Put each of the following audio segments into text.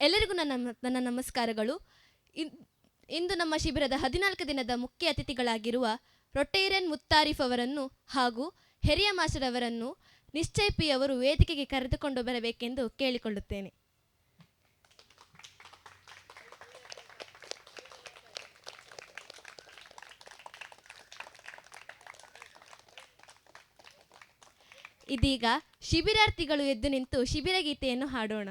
ಎಲ್ಲರಿಗೂ ನನ್ನ ನಮಸ್ಕಾರಗಳು. ಇಂದು ನಮ್ಮ ಶಿಬಿರದ 14 ದಿನದ ಮುಖ್ಯ ಅತಿಥಿಗಳಾಗಿರುವ ರೊಟೇರಿಯನ್ ಮುತ್ತಾರಿಫ್ ಅವರನ್ನು ಹಾಗೂ ಹೆರಿಯ ಮಾಸ್ಟರ್ ಅವರನ್ನು ನಿಶ್ಚಯ್ ಪಿ ಅವರು ವೇದಿಕೆಗೆ ಕರೆದುಕೊಂಡು ಬರಬೇಕೆಂದು ಕೇಳಿಕೊಳ್ಳುತ್ತೇನೆ. ಇದೀಗ ಶಿಬಿರಾರ್ಥಿಗಳು ಎದ್ದು ನಿಂತು ಶಿಬಿರ ಗೀತೆಯನ್ನು ಹಾಡೋಣ.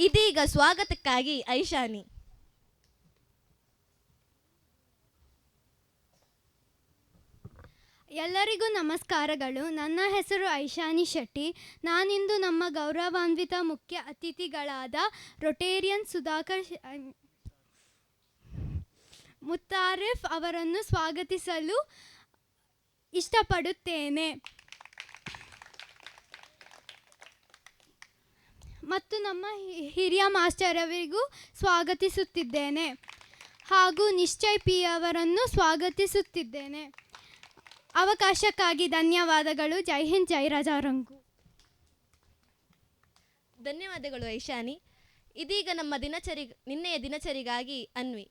ಇದೀಗ ಸ್ವಾಗತಕ್ಕಾಗಿ ಐಶಾನಿ. ಎಲ್ಲರಿಗೂ ನಮಸ್ಕಾರಗಳು. ನನ್ನ ಹೆಸರು ಐಶಾನಿ ಶೆಟ್ಟಿ. ನಾನಿಂದು ನಮ್ಮ ಗೌರವಾನ್ವಿತ ಮುಖ್ಯ ಅತಿಥಿಗಳಾದ ರೊಟೇರಿಯನ್ ಸುಧಾಕರ್ ಮುತ್ತಾರಿಫ್ ಅವರನ್ನು ಸ್ವಾಗತಿಸಲು ಇಷ್ಟಪಡುತ್ತೇನೆ ಮತ್ತು ನಮ್ಮ ಹಿರಿಯ ಮಾಸ್ಟರ್ ಅವರಿಗೂ ಸ್ವಾಗತಿಸುತ್ತಿದ್ದೇನೆ ಹಾಗೂ ನಿಶ್ಚಯ್ ಪಿ ಅವರನ್ನು ಸ್ವಾಗತಿಸುತ್ತಿದ್ದೇನೆ. ಅವಕಾಶಕ್ಕಾಗಿ ಧನ್ಯವಾದಗಳು. ಜೈ ಹಿಂದ್, ಜೈ ರಾಜಾರಂಗು. ಧನ್ಯವಾದಗಳು ಐಶಾನಿ. ಇದೀಗ ನಮ್ಮ ನಿನ್ನೆಯ ದಿನಚರಿಗಾಗಿ ಅನ್ವಿ.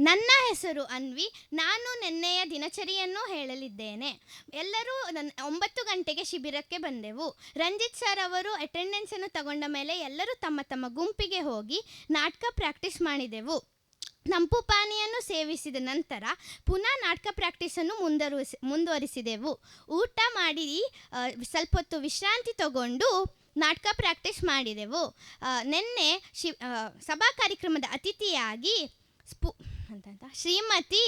ನನ್ನ ಹೆಸರು ಅನ್ವಿ. ನಾನು ನಿನ್ನೆಯ ದಿನಚರಿಯನ್ನು ಹೇಳಲಿದ್ದೇನೆ. ಎಲ್ಲರೂ 9 ಗಂಟೆಗೆ ಶಿಬಿರಕ್ಕೆ ಬಂದೆವು. ರಂಜಿತ್ ಸರ್ ಅವರು ಅಟೆಂಡೆನ್ಸನ್ನು ತಗೊಂಡ ಮೇಲೆ ಎಲ್ಲರೂ ತಮ್ಮ ತಮ್ಮ ಗುಂಪಿಗೆ ಹೋಗಿ ನಾಟಕ ಪ್ರಾಕ್ಟೀಸ್ ಮಾಡಿದೆವು. ನಂಪು ಪಾನಿಯನ್ನು ಸೇವಿಸಿದ ನಂತರ ಪುನಃ ನಾಟಕ ಪ್ರಾಕ್ಟೀಸನ್ನು ಮುಂದುವರಿಸಿದೆವು. ಊಟ ಮಾಡಿ ಸ್ವಲ್ಪ ಹೊತ್ತು ವಿಶ್ರಾಂತಿ ತಗೊಂಡು ನಾಟಕ ಪ್ರಾಕ್ಟೀಸ್ ಮಾಡಿದೆವು. ನಿನ್ನೆ ಸಭಾ ಕಾರ್ಯಕ್ರಮದ ಅತಿಥಿಯಾಗಿ ಶ್ರೀಮತಿ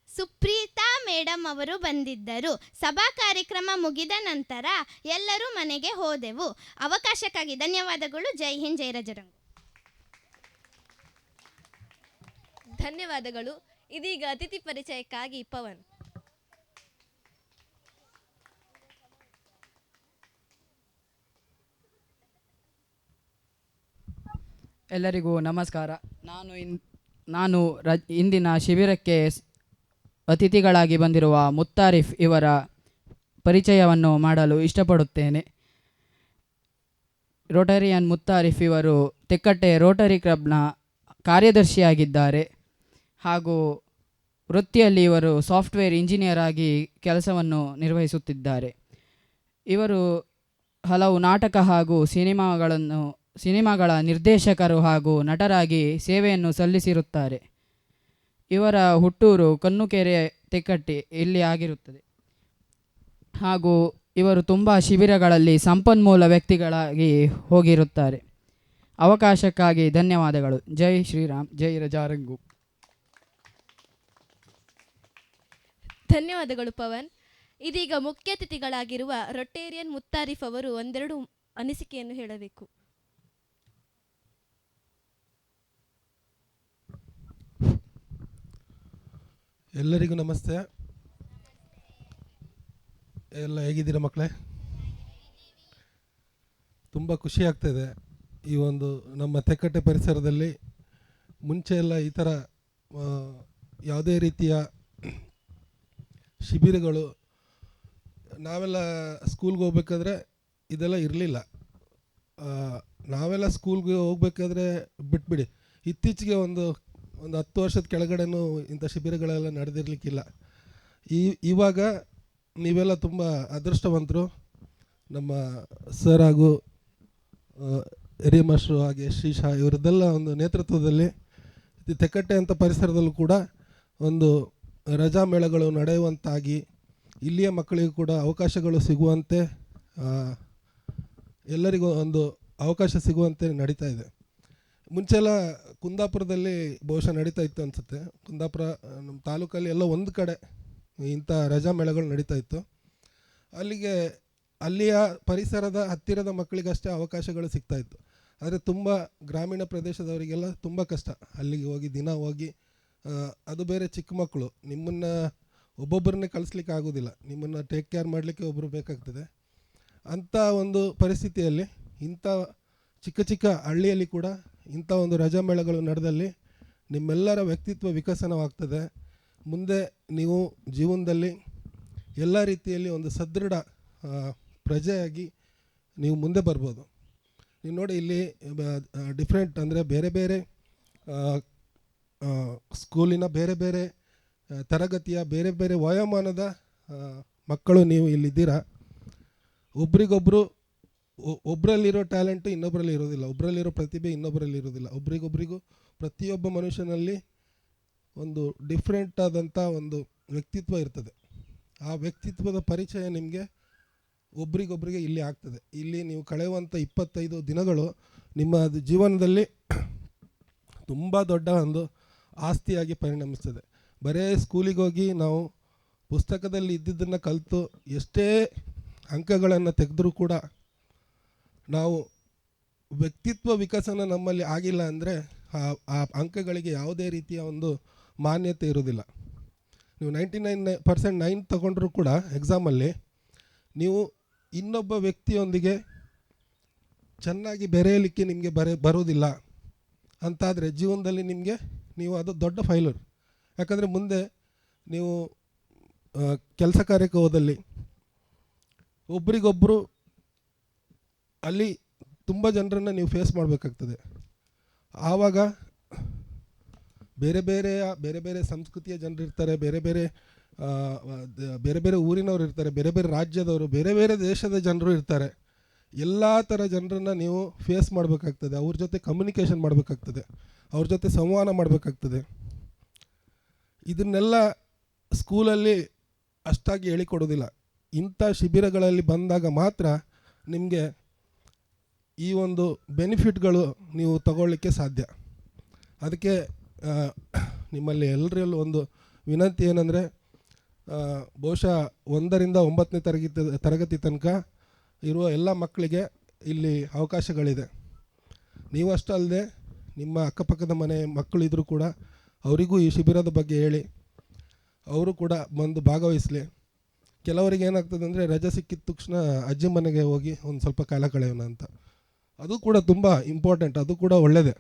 ಸುಪ್ರೀತಾ ಮೇಡಮ್ ಅವರು ಬಂದಿದ್ದರು. ಸಭಾ ಕಾರ್ಯಕ್ರಮ ಮುಗಿದ ನಂತರ ಎಲ್ಲರೂ ಮನೆಗೆ ಹೋದೆವು. ಅವಕಾಶಕ್ಕಾಗಿ ಧನ್ಯವಾದಗಳು. ಜೈ ಹಿಂದ್, ಜೈ ರಾಜಾರಂಗು. ಧನ್ಯವಾದಗಳು. ಇದೀಗ ಅತಿಥಿ ಪರಿಚಯಕ್ಕಾಗಿ ಪವನ್. ಎಲ್ಲರಿಗೂ ನಮಸ್ಕಾರ. ನಾನು ಇಂದಿನ ಶಿಬಿರಕ್ಕೆ ಅತಿಥಿಗಳಾಗಿ ಬಂದಿರುವ ಮುತ್ತಾರಿಫ್ ಇವರ ಪರಿಚಯವನ್ನು ಮಾಡಲು ಇಷ್ಟಪಡುತ್ತೇನೆ. ರೋಟರಿಯನ್ ಮುತ್ತಾರಿಫ್ ಇವರು ತೆಕ್ಕಟ್ಟೆ ರೋಟರಿ ಕ್ಲಬ್ನ ಕಾರ್ಯದರ್ಶಿಯಾಗಿದ್ದಾರೆ ಹಾಗೂ ವೃತ್ತಿಯಲ್ಲಿ ಇವರು ಸಾಫ್ಟ್ವೇರ್ ಇಂಜಿನಿಯರ್ ಆಗಿ ಕೆಲಸವನ್ನು ನಿರ್ವಹಿಸುತ್ತಿದ್ದಾರೆ. ಇವರು ಹಲವು ನಾಟಕ ಹಾಗೂ ಸಿನಿಮಾಗಳ ನಿರ್ದೇಶಕರು ಹಾಗೂ ನಟರಾಗಿ ಸೇವೆಯನ್ನು ಸಲ್ಲಿಸಿರುತ್ತಾರೆ. ಇವರ ಹುಟ್ಟೂರು ಕಣ್ಣುಕೆರೆ ತೆಕ್ಕಟ್ಟಿ ಇಲ್ಲಿ ಆಗಿರುತ್ತದೆ ಹಾಗೂ ಇವರು ತುಂಬ ಶಿಬಿರಗಳಲ್ಲಿ ಸಂಪನ್ಮೂಲ ವ್ಯಕ್ತಿಗಳಾಗಿ ಹೋಗಿರುತ್ತಾರೆ. ಅವಕಾಶಕ್ಕಾಗಿ ಧನ್ಯವಾದಗಳು. ಜೈ ಶ್ರೀರಾಮ್, ಜೈ ರಾಜಾರಂಗು. ಧನ್ಯವಾದಗಳು ಪವನ್. ಇದೀಗ ಮುಖ್ಯ ಅತಿಥಿಗಳಾಗಿರುವ ರೊಟೇರಿಯನ್ ಮುತ್ತಾರಿಫ್ ಅವರು ಒಂದೆರಡು ಅನಿಸಿಕೆಯನ್ನು ಹೇಳಬೇಕು. ಎಲ್ಲರಿಗೂ ನಮಸ್ತೆ. ಎಲ್ಲ ಹೇಗಿದ್ದೀರಾ ಮಕ್ಕಳೇ? ತುಂಬ ಖುಷಿ ಆಗ್ತಾಯಿದೆ. ಈ ಒಂದು ನಮ್ಮ ತೆಕ್ಕಟ್ಟೆ ಪರಿಸರದಲ್ಲಿ ಮುಂಚೆ ಎಲ್ಲ ಈ ಥರ ಯಾವುದೇ ರೀತಿಯ ಶಿಬಿರಗಳು, ನಾವೆಲ್ಲ ಸ್ಕೂಲ್ಗೆ ಹೋಗ್ಬೇಕಾದ್ರೆ ಇದೆಲ್ಲ ಇರಲಿಲ್ಲ. ನಾವೆಲ್ಲ ಸ್ಕೂಲ್ಗೆ ಹೋಗ್ಬೇಕಾದ್ರೆ ಬಿಟ್ಬಿಡಿ, ಇತ್ತೀಚೆಗೆ ಒಂದು 10 ವರ್ಷದ ಕೆಳಗಡೆನೂ ಇಂಥ ಶಿಬಿರಗಳೆಲ್ಲ ನಡೆದಿರಲಿಕ್ಕಿಲ್ಲ. ಇವಾಗ ನೀವೆಲ್ಲ ತುಂಬ ಅದೃಷ್ಟವಂತರು. ನಮ್ಮ ಸರ್ ಹಾಗೂ ಹಿರಿಯ ಮಾಸ್ಟ್ರು ಹಾಗೆ ಶ್ರೀಶಾ ಇವರದ್ದೆಲ್ಲ ಒಂದು ನೇತೃತ್ವದಲ್ಲಿ ತೆಕ್ಕಟ್ಟೆ ಅಂತ ಪರಿಸರದಲ್ಲೂ ಕೂಡ ಒಂದು ರಜಾ ಮೇಳಗಳು ನಡೆಯುವಂತಾಗಿ ಇಲ್ಲಿಯ ಮಕ್ಕಳಿಗೂ ಕೂಡ ಅವಕಾಶಗಳು ಸಿಗುವಂತೆ, ಎಲ್ಲರಿಗೂ ಒಂದು ಅವಕಾಶ ಸಿಗುವಂತೆ ನಡೀತಾ ಇದೆ. ಮುಂಚೆಲ್ಲ ಕುಂದಾಪುರದಲ್ಲಿ ಬಹುಶಃ ನಡೀತಾ ಇತ್ತು ಅನಿಸುತ್ತೆ. ಕುಂದಾಪುರ ನಮ್ಮ ತಾಲೂಕಲ್ಲಿ ಎಲ್ಲ ಒಂದು ಕಡೆ ಇಂಥ ರಜಾ ಮೇಳಗಳು ನಡೀತಾ ಇತ್ತು. ಅಲ್ಲಿಯ ಪರಿಸರದ ಹತ್ತಿರದ ಮಕ್ಕಳಿಗಷ್ಟೇ ಅವಕಾಶಗಳು ಸಿಗ್ತಾಯಿತ್ತು. ಆದರೆ ತುಂಬ ಗ್ರಾಮೀಣ ಪ್ರದೇಶದವರಿಗೆಲ್ಲ ತುಂಬ ಕಷ್ಟ ಅಲ್ಲಿಗೆ ಹೋಗಿ ದಿನ ಹೋಗಿ, ಅದು ಬೇರೆ ಚಿಕ್ಕ ಮಕ್ಕಳು, ನಿಮ್ಮನ್ನು ಒಬ್ಬೊಬ್ಬರನ್ನೇ ಕಳಿಸ್ಲಿಕ್ಕೆ ಆಗೋದಿಲ್ಲ, ನಿಮ್ಮನ್ನು ಟೇಕ್ ಕೇರ್ ಮಾಡಲಿಕ್ಕೆ ಒಬ್ಬರು ಬೇಕಾಗ್ತದೆ. ಅಂಥ ಒಂದು ಪರಿಸ್ಥಿತಿಯಲ್ಲಿ ಇಂಥ ಚಿಕ್ಕ ಚಿಕ್ಕ ಹಳ್ಳಿಯಲ್ಲಿ ಕೂಡ ಇಂಥ ಒಂದು ರಜಾ ಮೇಳಗಳು ನಡೆದಲ್ಲಿ ನಿಮ್ಮೆಲ್ಲರ ವ್ಯಕ್ತಿತ್ವ ವಿಕಸನವಾಗ್ತದೆ. ಮುಂದೆ ನೀವು ಜೀವನದಲ್ಲಿ ಎಲ್ಲ ರೀತಿಯಲ್ಲಿ ಒಂದು ಸದೃಢ ಪ್ರಜೆಯಾಗಿ ನೀವು ಮುಂದೆ ಬರ್ಬೋದು. ನೀವು ನೋಡಿ, ಇಲ್ಲಿ ಡಿಫ್ರೆಂಟ್ ಅಂದರೆ ಬೇರೆ ಬೇರೆ ಸ್ಕೂಲಿನ ಬೇರೆ ಬೇರೆ ತರಗತಿಯ ಬೇರೆ ಬೇರೆ ವಯೋಮಾನದ ಮಕ್ಕಳು ನೀವು ಇಲ್ಲಿದ್ದೀರಾ. ಒಬ್ರಿಗೊಬ್ಬರು ಒಬ್ಬರಲ್ಲಿರೋ ಟ್ಯಾಲೆಂಟು ಇನ್ನೊಬ್ಬರಲ್ಲಿ ಇರೋದಿಲ್ಲ, ಒಬ್ಬರಲ್ಲಿರೋ ಪ್ರತಿಭೆ ಇನ್ನೊಬ್ಬರಲ್ಲಿ ಇರೋದಿಲ್ಲ. ಒಬ್ರಿಗೊಬ್ರಿಗೂ ಪ್ರತಿಯೊಬ್ಬ ಮನುಷ್ಯನಲ್ಲಿ ಒಂದು ಡಿಫ್ರೆಂಟ್ ಆದಂಥ ಒಂದು ವ್ಯಕ್ತಿತ್ವ ಇರ್ತದೆ. ಆ ವ್ಯಕ್ತಿತ್ವದ ಪರಿಚಯ ನಿಮಗೆ ಒಬ್ರಿಗೊಬ್ಬರಿಗೆ ಇಲ್ಲಿ ಆಗ್ತದೆ. ಇಲ್ಲಿ ನೀವು ಕಳೆಯುವಂಥ 25 ದಿನಗಳು ನಿಮ್ಮ ಜೀವನದಲ್ಲಿ ತುಂಬ ದೊಡ್ಡ ಒಂದು ಆಸ್ತಿಯಾಗಿ ಪರಿಣಮಿಸ್ತದೆ. ಬರೀ ಸ್ಕೂಲಿಗೆ ಹೋಗಿ ನಾವು ಪುಸ್ತಕದಲ್ಲಿ ಇದ್ದಿದ್ದನ್ನು ಕಲಿತು ಎಷ್ಟೇ ಅಂಕಗಳನ್ನು ತೆಗೆದರೂ ಕೂಡ ನಾವು ವ್ಯಕ್ತಿತ್ವ ವಿಕಸನ ನಮ್ಮಲ್ಲಿ ಆಗಿಲ್ಲ ಅಂದರೆ ಆ ಅಂಕಗಳಿಗೆ ಯಾವುದೇ ರೀತಿಯ ಒಂದು ಮಾನ್ಯತೆ ಇರೋದಿಲ್ಲ. ನೀವು 99% 9 ತಗೊಂಡ್ರೂ ಕೂಡ ಎಕ್ಸಾಮಲ್ಲಿ ನೀವು ಇನ್ನೊಬ್ಬ ವ್ಯಕ್ತಿಯೊಂದಿಗೆ ಚೆನ್ನಾಗಿ ಬೆರೆಯಲಿಕ್ಕೆ ನಿಮಗೆ ಬರೋದಿಲ್ಲ ಅಂತಾದರೆ ಜೀವನದಲ್ಲಿ ನೀವು ಅದು ದೊಡ್ಡ ಫೈಲರ್. ಯಾಕಂದರೆ ಮುಂದೆ ನೀವು ಕೆಲಸ ಕಾರ್ಯಕ್ಕೆ ಹೋದಲ್ಲಿ ಒಬ್ರಿಗೊಬ್ಬರು ಅಲ್ಲಿ ತುಂಬ ಜನರನ್ನು ನೀವು ಫೇಸ್ ಮಾಡಬೇಕಾಗ್ತದೆ. ಆವಾಗ ಬೇರೆ ಬೇರೆ ಸಂಸ್ಕೃತಿಯ ಜನರು ಇರ್ತಾರೆ, ಬೇರೆ ಬೇರೆ ಊರಿನವರು ಇರ್ತಾರೆ, ಬೇರೆ ಬೇರೆ ರಾಜ್ಯದವರು, ಬೇರೆ ಬೇರೆ ದೇಶದ ಜನರು ಇರ್ತಾರೆ. ಎಲ್ಲ ಥರ ಜನರನ್ನು ನೀವು ಫೇಸ್ ಮಾಡಬೇಕಾಗ್ತದೆ, ಅವ್ರ ಜೊತೆ ಕಮ್ಯುನಿಕೇಷನ್ ಮಾಡಬೇಕಾಗ್ತದೆ, ಅವ್ರ ಜೊತೆ ಸಂವಹನ ಮಾಡಬೇಕಾಗ್ತದೆ. ಇದನ್ನೆಲ್ಲ ಸ್ಕೂಲಲ್ಲಿ ಅಷ್ಟಾಗಿ ಹೇಳಿಕೊಡೋದಿಲ್ಲ. ಇಂಥ ಶಿಬಿರಗಳಲ್ಲಿ ಬಂದಾಗ ಮಾತ್ರ ನಿಮಗೆ ಈ ಒಂದು ಬೆನಿಫಿಟ್ಗಳು ನೀವು ತಗೊಳ್ಳಿಕ್ಕೆ ಸಾಧ್ಯ. ಅದಕ್ಕೆ ನಿಮ್ಮಲ್ಲಿ ಎಲ್ಲರಲ್ಲೂ ಒಂದು ವಿನಂತಿ ಏನಂದರೆ, ಬಹುಶಃ 1ರಿಂದ 9ನೇ ತರಗತಿ ತನಕ ಇರುವ ಎಲ್ಲ ಮಕ್ಕಳಿಗೆ ಇಲ್ಲಿ ಅವಕಾಶಗಳಿದೆ. ನೀವು ಅಷ್ಟೇ ಅಲ್ಲದೆ ನಿಮ್ಮ ಅಕ್ಕಪಕ್ಕದ ಮನೆ ಮಕ್ಕಳು ಇದ್ದರೂ ಕೂಡ ಅವರಿಗೂ ಈ ಶಿಬಿರದ ಬಗ್ಗೆ ಹೇಳಿ, ಅವರು ಕೂಡ ಬಂದು ಭಾಗವಹಿಸಲಿ. ಕೆಲವರಿಗೆ ಏನಾಗ್ತದೆ ಅಂದರೆ ರಜೆ ಸಿಕ್ಕಿದ ತಕ್ಷಣ ಅಜ್ಜಿ ಮನೆಗೆ ಹೋಗಿ ಒಂದು ಸ್ವಲ್ಪ ಕಾಲ ಕಳೆಯೋಣ ಅಂತ, ಅದು ಕೂಡ ತುಂಬ ಇಂಪಾರ್ಟೆಂಟ್, ಅದು ಕೂಡ ಒಳ್ಳೆಯದೇ.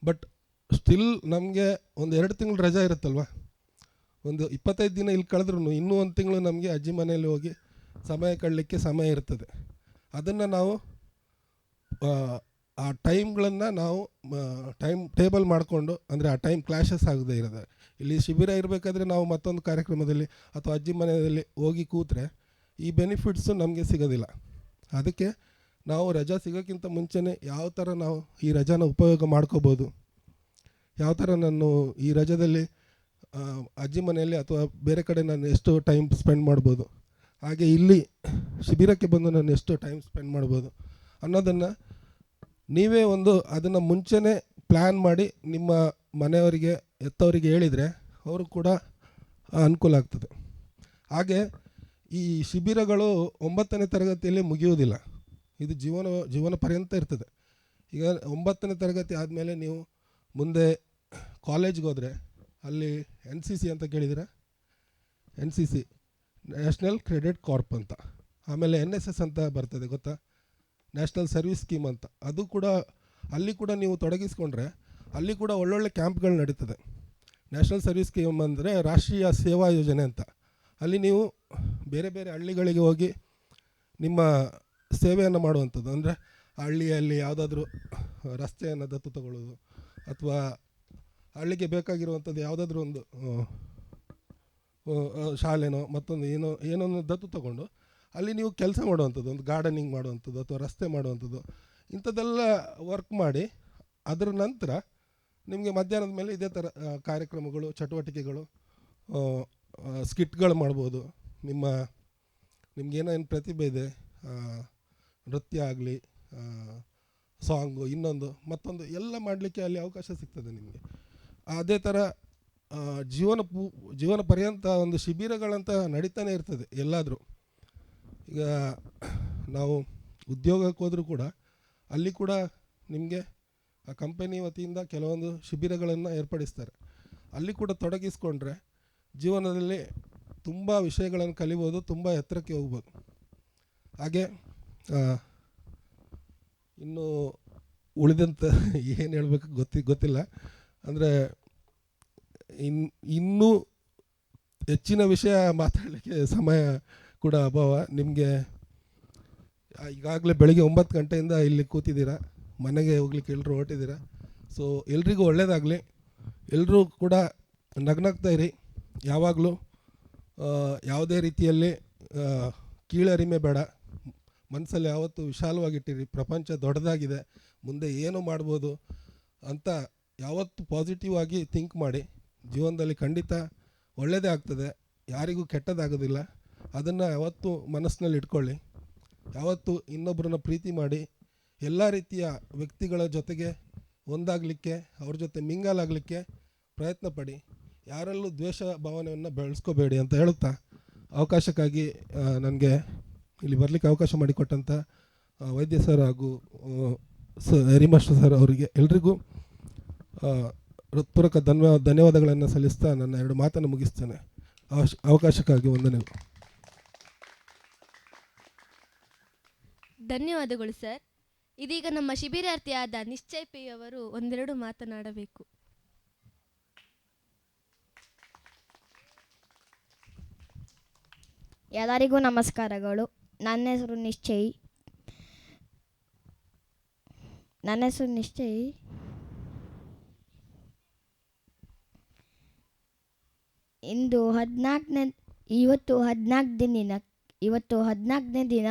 ಬಟ್ ಸ್ಟಿಲ್ ನಮಗೆ ಒಂದು 2 ತಿಂಗಳು ರಜೆ ಇರುತ್ತಲ್ವ, ಒಂದು 25 ದಿನ ಇಲ್ಲಿ ಕಳೆದ್ರೂ ಇನ್ನೂ 1 ತಿಂಗಳು ನಮಗೆ ಅಜ್ಜಿ ಮನೆಯಲ್ಲಿ ಹೋಗಿ ಸಮಯ ಕಳಲಿಕ್ಕೆ ಸಮಯ ಇರ್ತದೆ. ಅದನ್ನು ನಾವು ಆ ಟೈಮ್ಗಳನ್ನು ನಾವು ಟೈಮ್ ಟೇಬಲ್ ಮಾಡಿಕೊಂಡು, ಅಂದರೆ ಆ ಟೈಮ್ ಕ್ಲಾಶಸ್ ಆಗದೆ ಇರೋದು. ಇಲ್ಲಿ ಶಿಬಿರ ಇರಬೇಕಾದ್ರೆ ನಾವು ಮತ್ತೊಂದು ಕಾರ್ಯಕ್ರಮದಲ್ಲಿ ಅಥವಾ ಅಜ್ಜಿ ಮನೆಯಲ್ಲಿ ಹೋಗಿ ಕೂತ್ರೆ ಈ ಬೆನಿಫಿಟ್ಸು ನಮಗೆ ಸಿಗೋದಿಲ್ಲ. ಅದಕ್ಕೆ ನಾವು ರಜಾ ಸಿಗೋಕ್ಕಿಂತ ಮುಂಚೆನೇ ಯಾವ ಥರ ನಾವು ಈ ರಜಾನ ಉಪಯೋಗ ಮಾಡ್ಕೋಬೋದು, ಯಾವ ಥರ ನಾನು ಈ ರಜದಲ್ಲಿ ಅಜ್ಜಿ ಮನೆಯಲ್ಲಿ ಅಥವಾ ಬೇರೆ ಕಡೆ ನಾನು ಎಷ್ಟು ಟೈಮ್ ಸ್ಪೆಂಡ್ ಮಾಡ್ಬೋದು, ಹಾಗೆ ಇಲ್ಲಿ ಶಿಬಿರಕ್ಕೆ ಬಂದು ನಾನು ಎಷ್ಟು ಟೈಮ್ ಸ್ಪೆಂಡ್ ಮಾಡ್ಬೋದು ಅನ್ನೋದನ್ನು ನೀವೇ ಅದನ್ನು ಮುಂಚೆನೇ ಪ್ಲ್ಯಾನ್ ಮಾಡಿ ನಿಮ್ಮ ಮನೆಯವರಿಗೆ ಎತ್ತವರಿಗೆ ಹೇಳಿದರೆ ಅವರು ಕೂಡ ಅನುಕೂಲ ಆಗ್ತದೆ. ಹಾಗೆ ಈ ಶಿಬಿರಗಳು 9ನೇ ತರಗತಿಯಲ್ಲಿ ಮುಗಿಯುವುದಿಲ್ಲ, ಇದು ಜೀವನ ಪರ್ಯಂತ ಇರ್ತದೆ. ಈಗ 9ನೇ ತರಗತಿ ಆದಮೇಲೆ ನೀವು ಮುಂದೆ ಕಾಲೇಜ್ಗೆ ಹೋದರೆ ಅಲ್ಲಿ NCC ಅಂತ ಕೇಳಿದ್ದೀರಾ? NCC ನ್ಯಾಷನಲ್ ಕ್ರೆಡಿಟ್ ಕಾರ್ಪ್ ಅಂತ, ಆಮೇಲೆ NSS ಅಂತ ಬರ್ತದೆ ಗೊತ್ತಾ, ನ್ಯಾಷನಲ್ ಸರ್ವಿಸ್ ಸ್ಕೀಮ್ ಅಂತ. ಅದು ಕೂಡ ಅಲ್ಲಿ ಕೂಡ ನೀವು ತೊಡಗಿಸ್ಕೊಂಡ್ರೆ ಅಲ್ಲಿ ಕೂಡ ಒಳ್ಳೊಳ್ಳೆ ಕ್ಯಾಂಪ್ಗಳು ನಡೀತದೆ. ನ್ಯಾಷನಲ್ ಸರ್ವಿಸ್ ಸ್ಕೀಮ್ ಅಂದರೆ ರಾಷ್ಟ್ರೀಯ ಸೇವಾ ಯೋಜನೆ ಅಂತ. ಅಲ್ಲಿ ನೀವು ಬೇರೆ ಬೇರೆ ಹಳ್ಳಿಗಳಿಗೆ ಹೋಗಿ ನಿಮ್ಮ ಸೇವೆಯನ್ನು ಮಾಡುವಂಥದ್ದು. ಅಂದರೆ ಹಳ್ಳಿಯಲ್ಲಿ ಯಾವುದಾದ್ರೂ ರಸ್ತೆಯನ್ನು ದತ್ತು ತಗೊಳ್ಳೋದು, ಅಥವಾ ಹಳ್ಳಿಗೆ ಬೇಕಾಗಿರುವಂಥದ್ದು ಯಾವುದಾದ್ರೂ ಒಂದು ಶಾಲೆನೋ ಮತ್ತೊಂದು ಏನೋ ದತ್ತು ತಗೊಂಡು ಅಲ್ಲಿ ನೀವು ಕೆಲಸ ಮಾಡುವಂಥದ್ದು, ಒಂದು ಗಾರ್ಡನಿಂಗ್ ಮಾಡುವಂಥದ್ದು ಅಥವಾ ರಸ್ತೆ ಮಾಡುವಂಥದ್ದು, ಇಂಥದ್ದೆಲ್ಲ ವರ್ಕ್ ಮಾಡಿ ಅದರ ನಂತರ ನಿಮಗೆ ಮಧ್ಯಾಹ್ನದ ಮೇಲೆ ಇದೇ ಥರ ಕಾರ್ಯಕ್ರಮಗಳು, ಚಟುವಟಿಕೆಗಳು, ಸ್ಕಿಟ್ಗಳು ಮಾಡ್ಬೋದು. ನಿಮಗೇನೇನು ಪ್ರತಿಭೆ ಇದೆ, ನೃತ್ಯ ಆಗಲಿ, ಸಾಂಗು, ಇನ್ನೊಂದು ಮತ್ತೊಂದು ಎಲ್ಲ ಮಾಡಲಿಕ್ಕೆ ಅಲ್ಲಿ ಅವಕಾಶ ಸಿಗ್ತದೆ ನಿಮಗೆ. ಅದೇ ಥರ ಜೀವನ ಪರ್ಯಂತ ಒಂದು ಶಿಬಿರಗಳಂತ ನಡೀತಾನೆ ಇರ್ತದೆ ಎಲ್ಲಾದರೂ. ಈಗ ನಾವು ಉದ್ಯೋಗಕ್ಕೆ ಹೋದರೂ ಕೂಡ ಅಲ್ಲಿ ಕೂಡ ನಿಮಗೆ ಆ ಕಂಪನಿ ವತಿಯಿಂದ ಕೆಲವೊಂದು ಶಿಬಿರಗಳನ್ನು ಏರ್ಪಡಿಸ್ತಾರೆ. ಅಲ್ಲಿ ಕೂಡ ತೊಡಗಿಸ್ಕೊಂಡ್ರೆ ಜೀವನದಲ್ಲಿ ತುಂಬ ವಿಷಯಗಳನ್ನು ಕಲಿಬೋದು, ತುಂಬ ಎತ್ತರಕ್ಕೆ ಹೋಗ್ಬೋದು. ಹಾಗೆ ಇನ್ನು ಉಳಿದಂಥ ಏನು ಹೇಳಬೇಕು ಗೊತ್ತಿಲ್ಲ. ಅಂದರೆ ಇನ್ನೂ ಹೆಚ್ಚಿನ ವಿಷಯ ಮಾತಾಡಲಿಕ್ಕೆ ಸಮಯ ಕೂಡ ಅಭಾವ. ನಿಮಗೆ ಈಗಾಗಲೇ ಬೆಳಗ್ಗೆ 9 ಗಂಟೆಯಿಂದ ಇಲ್ಲಿ ಕೂತಿದ್ದೀರಾ, ಮನೆಗೆ ಹೋಗ್ಲಿಕ್ಕೆ ಎಲ್ಲರೂ ಹೊರಟಿದ್ದೀರಾ. ಸೊ ಎಲ್ರಿಗೂ ಒಳ್ಳೆಯದಾಗಲಿ. ಎಲ್ಲರೂ ಕೂಡ ನಗ್ನಗ್ತಾ ಇರಿ ಯಾವಾಗಲೂ. ಯಾವುದೇ ರೀತಿಯಲ್ಲಿ ಕೀಳರಿಮೆ ಬೇಡ, ಮನಸ್ಸಲ್ಲಿ ಯಾವತ್ತೂ ವಿಶಾಲವಾಗಿಟ್ಟಿರಿ. ಪ್ರಪಂಚ ದೊಡ್ಡದಾಗಿದೆ, ಮುಂದೆ ಏನು ಮಾಡ್ಬೋದು ಅಂತ ಯಾವತ್ತು ಪಾಸಿಟಿವ್ ಆಗಿ ಥಿಂಕ್ ಮಾಡಿ. ಜೀವನದಲ್ಲಿ ಖಂಡಿತ ಒಳ್ಳೆಯದೇ ಆಗ್ತದೆ, ಯಾರಿಗೂ ಕೆಟ್ಟದಾಗೋದಿಲ್ಲ. ಅದನ್ನು ಯಾವತ್ತೂ ಮನಸ್ಸಿನಲ್ಲಿ ಇಟ್ಕೊಳ್ಳಿ. ಯಾವತ್ತೂ ಇನ್ನೊಬ್ಬರನ್ನ ಪ್ರೀತಿ ಮಾಡಿ, ಎಲ್ಲ ರೀತಿಯ ವ್ಯಕ್ತಿಗಳ ಜೊತೆಗೆ ಒಂದಾಗಲಿಕ್ಕೆ, ಅವ್ರ ಜೊತೆ ಮಿಂಗಲ್ ಆಗಲಿಕ್ಕೆ ಪ್ರಯತ್ನ ಪಡಿ. ಯಾರಲ್ಲೂ ದ್ವೇಷ ಭಾವನೆಯನ್ನು ಬೆಳೆಸ್ಕೋಬೇಡಿ ಅಂತ ಹೇಳುತ್ತಾ, ಅವಕಾಶಕ್ಕಾಗಿ ನನಗೆ ಇಲ್ಲಿ ಬರಲಿಕ್ಕೆ ಅವಕಾಶ ಮಾಡಿಕೊಟ್ಟಂಥ ವೈದ್ಯ ಸರ್ ಹಾಗೂ ಹರಿಮಾಸ್ಟರ್ ಸರ್ ಅವರಿಗೆ ಎಲ್ರಿಗೂ ಹೃತ್ಪೂರ್ವಕ ಧನ್ಯವಾದಗಳನ್ನು ಸಲ್ಲಿಸ್ತಾ ನನ್ನ 2 ಮಾತನ್ನು ಮುಗಿಸ್ತೇನೆ. ಅವಕಾಶಕ್ಕಾಗಿ ವಂದನೆಗಳು. ಧನ್ಯವಾದಗಳು ಸರ್. ಇದೀಗ ನಮ್ಮ ಶಿಬಿರಾರ್ಥಿಯಾದ ನಿಶ್ಚಯ್ ಪಿ ಅವರು ಒಂದೆರಡು ಮಾತನಾಡಬೇಕು. ಎಲ್ಲರಿಗೂ ನಮಸ್ಕಾರಗಳು. ನನ್ನ ಹೆಸರು ನಿಶ್ಚಯ್. ಇವತ್ತು 14ನೇ ದಿನ.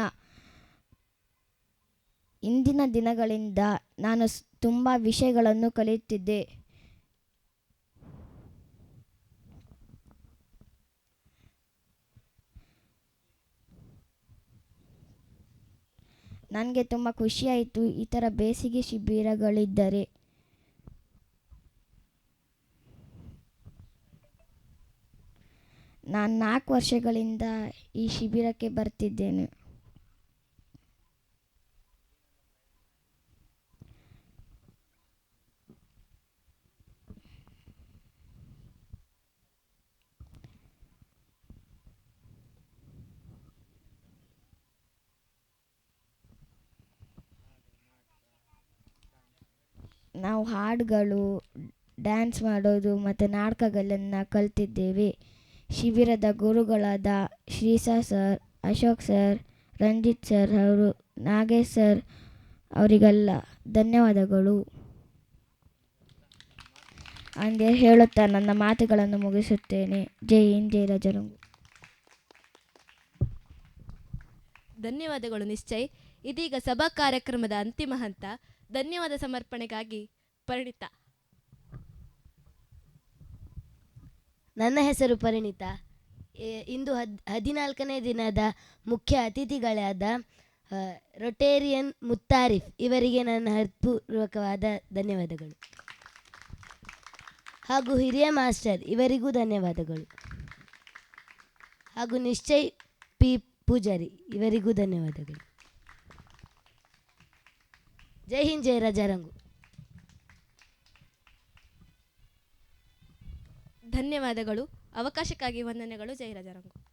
ಇಂದಿನ ದಿನಗಳಿಂದ ನಾನು ತುಂಬ ವಿಷಯಗಳನ್ನು ಕಲಿಯುತ್ತಿದ್ದೆ. ನನಗೆ ತುಂಬ ಖುಷಿಯಾಯಿತು ಈ ಥರ ಬೇಸಿಗೆ ಶಿಬಿರಗಳಿದ್ದರೆ. ನಾನು 4 ವರ್ಷಗಳಿಂದ ಈ ಶಿಬಿರಕ್ಕೆ ಬರ್ತಿದ್ದೇನೆ. ನಾವು ಹಾಡುಗಳು, ಡ್ಯಾನ್ಸ್ ಮಾಡೋದು ಮತ್ತು ನಾಟಕಗಳನ್ನು ಕಲ್ತಿದ್ದೇವೆ. ಶಿಬಿರದ ಗುರುಗಳಾದ Shreesa sir, Ashok sir, Ranjith sir ಅವರು, ನಾಗೇಶ್ ಸರ್ ಅವರಿಗೆಲ್ಲ ಧನ್ಯವಾದಗಳು ಹಂಗೆ ಹೇಳುತ್ತಾ ನನ್ನ ಮಾತುಗಳನ್ನು ಮುಗಿಸುತ್ತೇನೆ. ಜೈ ಹಿಂದ್, ಜೈ ರಾಜರಂಗು. ಧನ್ಯವಾದಗಳು ನಿಶ್ಚಯ್. ಇದೀಗ ಸಭಾ ಕಾರ್ಯಕ್ರಮದ ಅಂತಿಮ ಹಂತ, ಧನ್ಯವಾದ ಸಮರ್ಪಣೆಗಾಗಿ ಪರಿಣಿತಾ. ನನ್ನ ಹೆಸರು ಪರಿಣಿತಾ. ಇಂದು 14ನೇ ದಿನದ ಮುಖ್ಯ ಅತಿಥಿಗಳಾದ ರೊಟೇರಿಯನ್ ಮುತ್ತಾರಿಫ್ ಇವರಿಗೆ ನನ್ನ ಹೃತ್ಪೂರ್ವಕವಾದ ಧನ್ಯವಾದಗಳು, ಹಾಗೂ ಹಿರಿಯ ಮಾಸ್ಟರ್ ಇವರಿಗೂ ಧನ್ಯವಾದಗಳು, ಹಾಗೂ ನಿಶ್ಚಯ್ ಪಿ ಪೂಜಾರಿ ಇವರಿಗೂ ಧನ್ಯವಾದಗಳು. ಜೈ ಹಿಂದ್, ಜೈ ರಾಜಾರಂಗು. ಧನ್ಯವಾದಗಳು. ಅವಕಾಶಕ್ಕಾಗಿ ವಂದನೆಗಳು. ಜೈ ರಾಜಾರಂಗು.